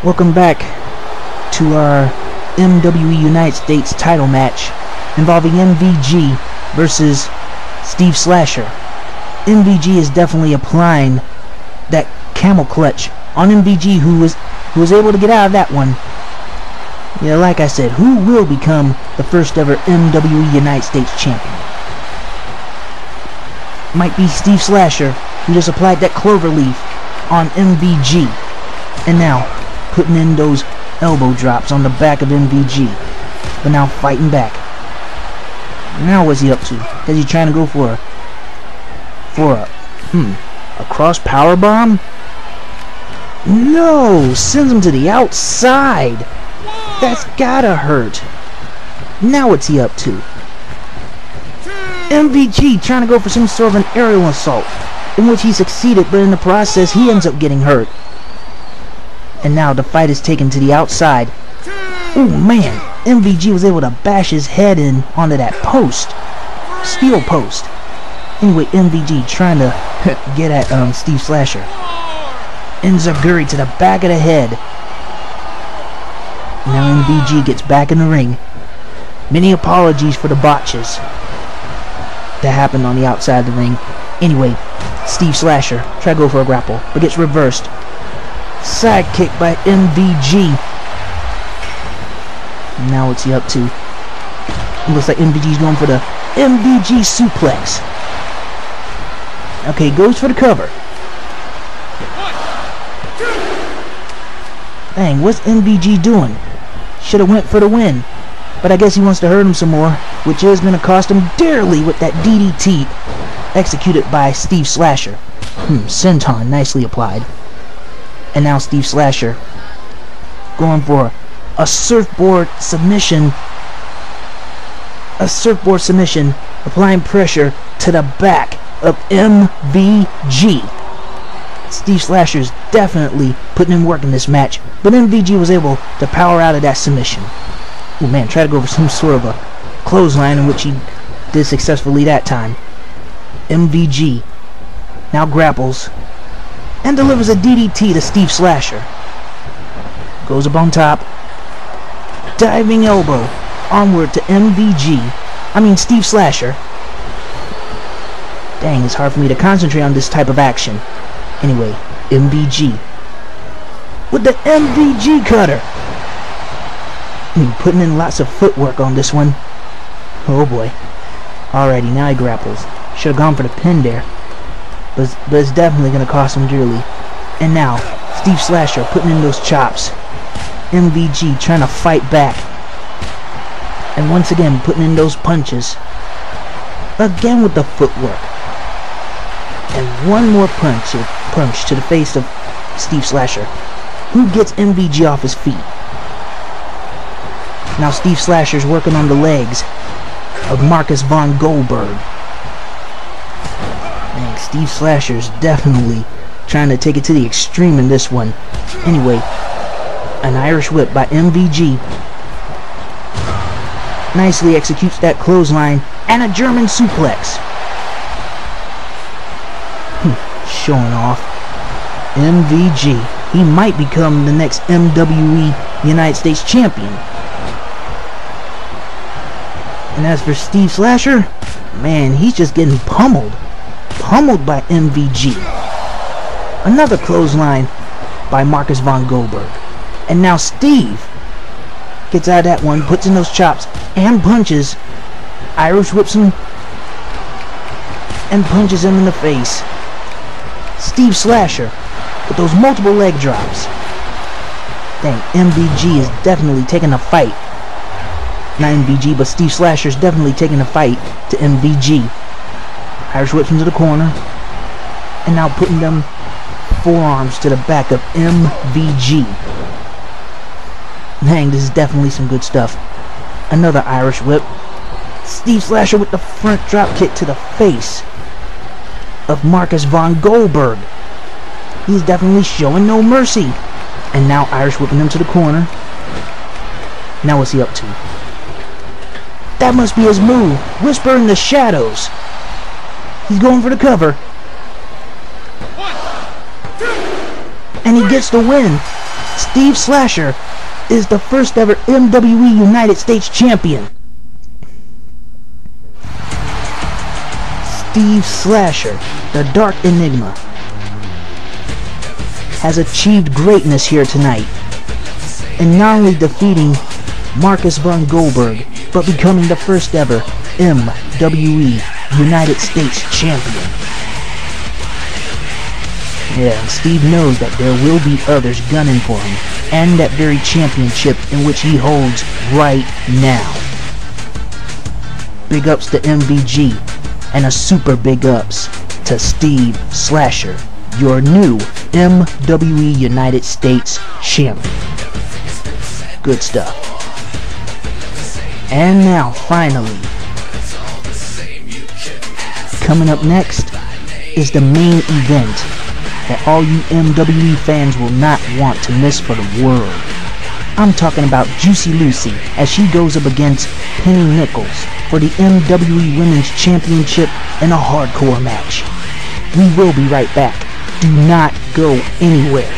Welcome back to our MWE United States title match involving MVG versus Steve Slasher. MVG is definitely applying that camel clutch on MVG, who was able to get out of that one. Yeah, like I said, who will become the first ever MWE United States champion? Might be Steve Slasher, who just applied that clover leaf on MVG, and now putting in those elbow drops on the back of MVG, but now fighting back. Now what's he up to? Is he trying to go for a cross power bomb? No, sends him to the outside. That's gotta hurt. Now what's he up to? MVG trying to go for some sort of an aerial assault, in which he succeeded, but in the process he ends up getting hurt. And now the fight is taken to the outside. Oh man, MVG was able to bash his head in onto that post, steel post. Anyway, MVG trying to get at Steve Slasher. Enziguri to the back of the head. Now MVG gets back in the ring. Many apologies for the botches that happened on the outside of the ring. Anyway, Steve Slasher try to go for a grapple, but gets reversed. Side kick by MVG. Now what's he up to? It looks like MVG's going for the MVG suplex. Okay, goes for the cover. Dang, what's MVG doing? Should have went for the win. But I guess he wants to hurt him some more, which is going to cost him dearly with that DDT executed by Steve Slasher. Senton nicely applied. And now Steve Slasher going for a surfboard submission. A surfboard submission, applying pressure to the back of MVG. Steve Slasher's definitely putting in work in this match, but MVG was able to power out of that submission. Oh man, try to go for some sort of a clothesline, in which he did successfully that time. MVG now grapples and delivers a DDT to Steve Slasher. Goes up on top. Diving elbow onward to Steve Slasher. Dang, it's hard for me to concentrate on this type of action. Anyway, MVG with the MVG cutter. Putting in lots of footwork on this one. Oh boy. Alrighty, now he grapples. Should have gone for the pin there. But it's definitely going to cost him dearly. And now, Steve Slasher putting in those chops. MVG trying to fight back. And once again, putting in those punches. Again with the footwork. And one more punch to the face of Steve Slasher, who gets MVG off his feet. Now Steve Slasher's working on the legs of Marcus von Goldberg. Man, Steve Slasher's definitely trying to take it to the extreme in this one. Anyway, an Irish whip by MVG. Nicely executes that clothesline and a German suplex. Showing off. MVG. He might become the next MWE United States champion. And as for Steve Slasher, man, he's just getting pummeled. Pummeled by MVG. Another clothesline by Marcus von Goldberg. And now Steve gets out of that one, puts in those chops and punches. Irish whips him and punches him in the face. Steve Slasher with those multiple leg drops. Dang, MVG is definitely taking a fight. Not MVG, but Steve Slasher's definitely taking a fight to MVG. Irish whips him to the corner. And now putting them forearms to the back of MVG. Dang, this is definitely some good stuff. Another Irish whip. Steve Slasher with the front drop kick to the face of Marcus von Goldberg. He's definitely showing no mercy. And now Irish whipping him to the corner. Now what's he up to? That must be his move. Whisper in the shadows. He's going for the cover. And he gets the win. Steve Slasher is the first ever MWE United States Champion. Steve Slasher, the Dark Enigma, has achieved greatness here tonight, and not only defeating Marcus von Goldberg, but becoming the first ever MWE United States Champion. Yeah, and Steve knows that there will be others gunning for him, and that very championship in which he holds right now. Big ups to MVG, and a super big ups to Steve Slasher, your new MWE United States Champion. Good stuff. And now, finally, coming up next is the main event that all you MWE fans will not want to miss for the world. I'm talking about Juicy Lucy as she goes up against Penny Nichols for the MWE Women's Championship in a hardcore match. We will be right back. Do not go anywhere.